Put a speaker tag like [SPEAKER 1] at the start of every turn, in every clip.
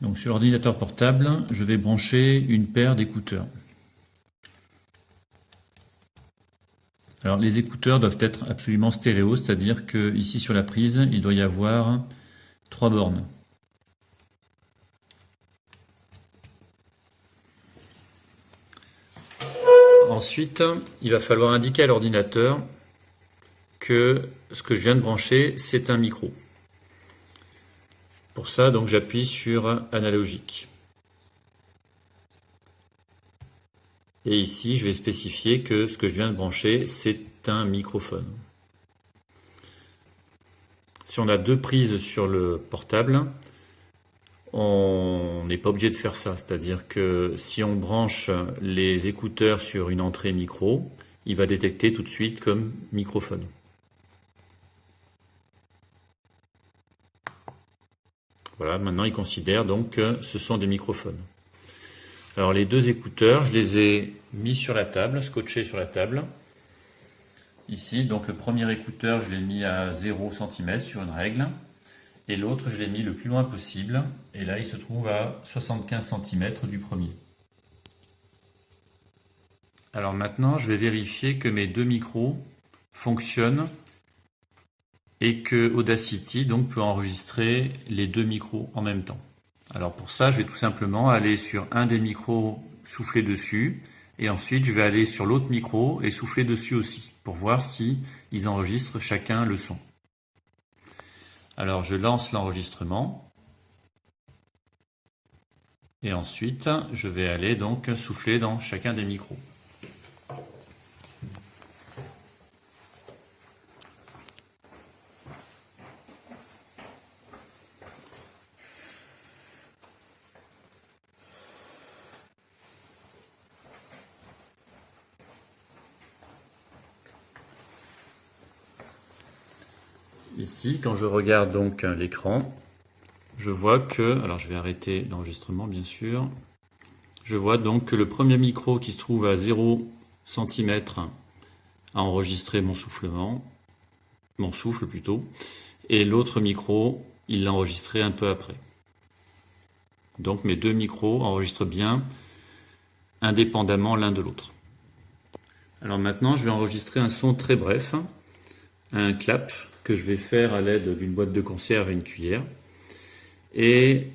[SPEAKER 1] Donc sur l'ordinateur portable, je vais brancher une paire d'écouteurs. Alors les écouteurs doivent être absolument stéréo, c'est-à-dire que ici sur la prise, il doit y avoir 3 bornes. Ensuite, il va falloir indiquer à l'ordinateur que ce que je viens de brancher, c'est un micro. Pour ça, donc j'appuie sur analogique. Et ici, je vais spécifier que ce que je viens de brancher, c'est un microphone. Si on a 2 prises sur le portable, on n'est pas obligé de faire ça. C'est-à-dire que si on branche les écouteurs sur une entrée micro, il va détecter tout de suite comme microphone. Voilà, maintenant il considère donc que ce sont des microphones. Alors les 2 écouteurs, je les ai mis sur la table, scotchés sur la table. Ici, donc le premier écouteur, je l'ai mis à 0 cm sur une règle. Et l'autre, je l'ai mis le plus loin possible. Et là, il se trouve à 75 cm du premier. Alors maintenant, je vais vérifier que mes 2 micros fonctionnent et que Audacity donc peut enregistrer les 2 micros en même temps. Alors pour ça, je vais tout simplement aller sur un des micros, souffler dessus, et ensuite je vais aller sur l'autre micro et souffler dessus aussi, pour voir si ils enregistrent chacun le son. Alors je lance l'enregistrement, et ensuite je vais aller donc souffler dans chacun des micros. Ici, quand je regarde donc l'écran, je vois que, alors je vais arrêter l'enregistrement bien sûr, je vois donc que le premier micro qui se trouve à 0 cm a enregistré mon soufflement, mon souffle plutôt, et l'autre micro, il l'a enregistré un peu après. Donc mes 2 micros enregistrent bien indépendamment l'un de l'autre. Alors maintenant, je vais enregistrer un son très bref, un clap que je vais faire à l'aide d'une boîte de conserve et une cuillère. Et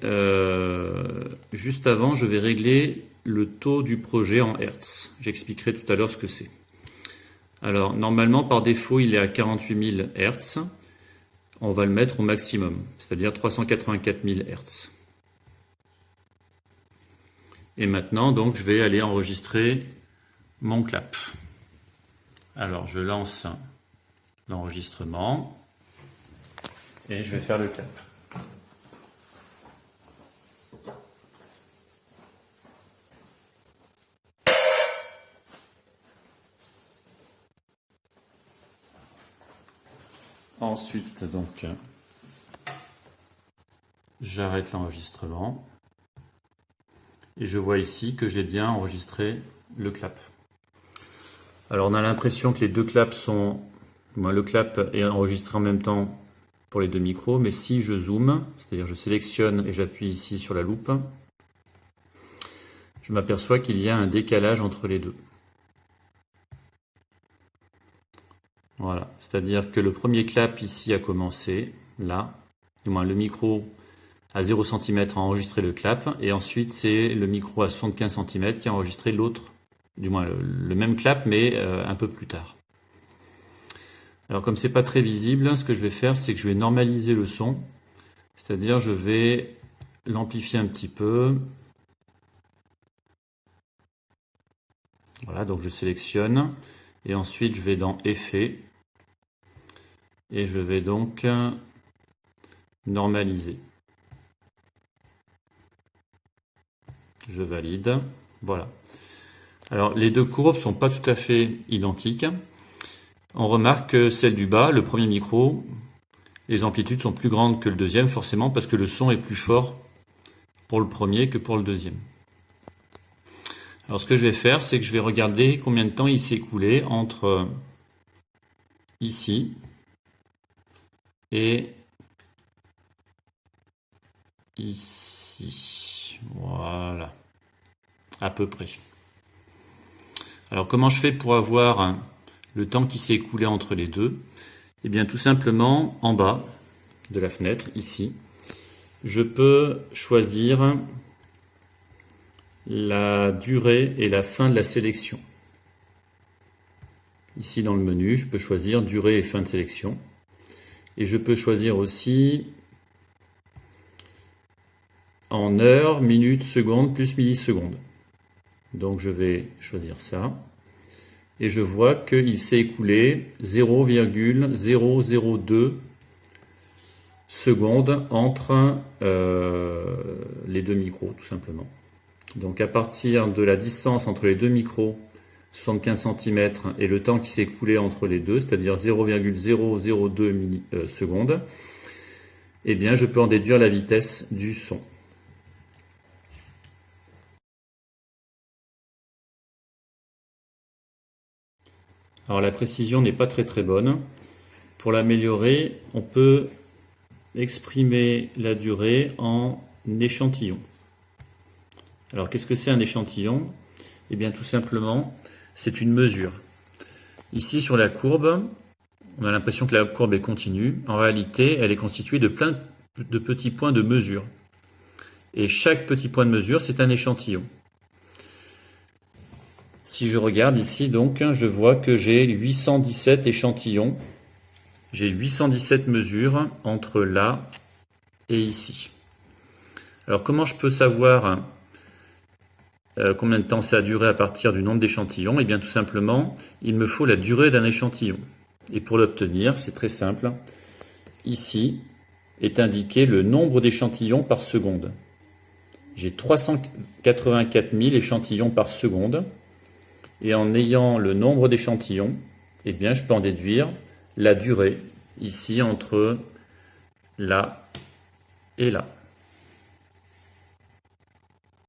[SPEAKER 1] juste avant, je vais régler le taux du projet en Hertz. J'expliquerai tout à l'heure ce que c'est. Alors, normalement, par défaut, il est à 48 000 Hertz. On va le mettre au maximum, c'est-à-dire 384 000 Hertz. Et maintenant, donc, je vais aller enregistrer mon clap. Alors, je lance l'enregistrement et je vais faire le clap. Ensuite, donc, j'arrête l'enregistrement et je vois ici que j'ai bien enregistré le clap. Alors, on a l'impression que les 2 claps sont... le clap est enregistré en même temps pour les 2 micros, mais si je zoome, c'est-à-dire je sélectionne et j'appuie ici sur la loupe, je m'aperçois qu'il y a un décalage entre les 2. Voilà, c'est-à-dire que le premier clap ici a commencé, là, du moins le micro à 0 cm a enregistré le clap, et ensuite c'est le micro à 75 cm qui a enregistré l'autre, du moins le même clap, mais un peu plus tard. Alors comme c'est pas très visible, ce que je vais faire, c'est que je vais normaliser le son, c'est-à-dire je vais l'amplifier un petit peu. Voilà, donc je sélectionne, et ensuite je vais dans Effets, et je vais donc normaliser. Je valide, voilà. Alors les 2 courbes sont pas tout à fait identiques. On remarque que celle du bas, le premier micro, les amplitudes sont plus grandes que le deuxième, forcément, parce que le son est plus fort pour le premier que pour le deuxième. Alors ce que je vais faire, c'est que je vais regarder combien de temps il s'est écoulé entre ici et ici. ici. Voilà. À peu près. Alors comment je fais pour avoir le temps qui s'est écoulé entre les deux? Eh bien tout simplement en bas de la fenêtre, ici, je peux choisir la durée et la fin de la sélection. Ici dans le menu, je peux choisir durée et fin de sélection. Et je peux choisir aussi en heures, minutes, secondes, plus millisecondes. Donc je vais choisir ça. Et je vois qu'il s'est écoulé 0,002 secondes entre les deux micros, tout simplement. Donc à partir de la distance entre les deux micros, 75 cm, et le temps qui s'est écoulé entre les deux, c'est-à-dire 0,002 secondes, eh bien je peux en déduire la vitesse du son. Alors la précision n'est pas très bonne. Pour l'améliorer, on peut exprimer la durée en échantillon. Alors qu'est-ce que c'est un échantillon? Eh bien tout simplement, c'est une mesure. Ici sur la courbe, on a l'impression que la courbe est continue. En réalité, elle est constituée de plein de petits points de mesure. Et chaque petit point de mesure, c'est un échantillon. Si je regarde ici, donc, je vois que j'ai 817 échantillons. J'ai 817 mesures entre là et ici. Alors comment je peux savoir combien de temps ça a duré à partir du nombre d'échantillons? Eh bien tout simplement, il me faut la durée d'un échantillon. Et pour l'obtenir, c'est très simple. Ici est indiqué le nombre d'échantillons par seconde. J'ai 384 000 échantillons par seconde. Et en ayant le nombre d'échantillons, eh bien je peux en déduire la durée ici entre là et là.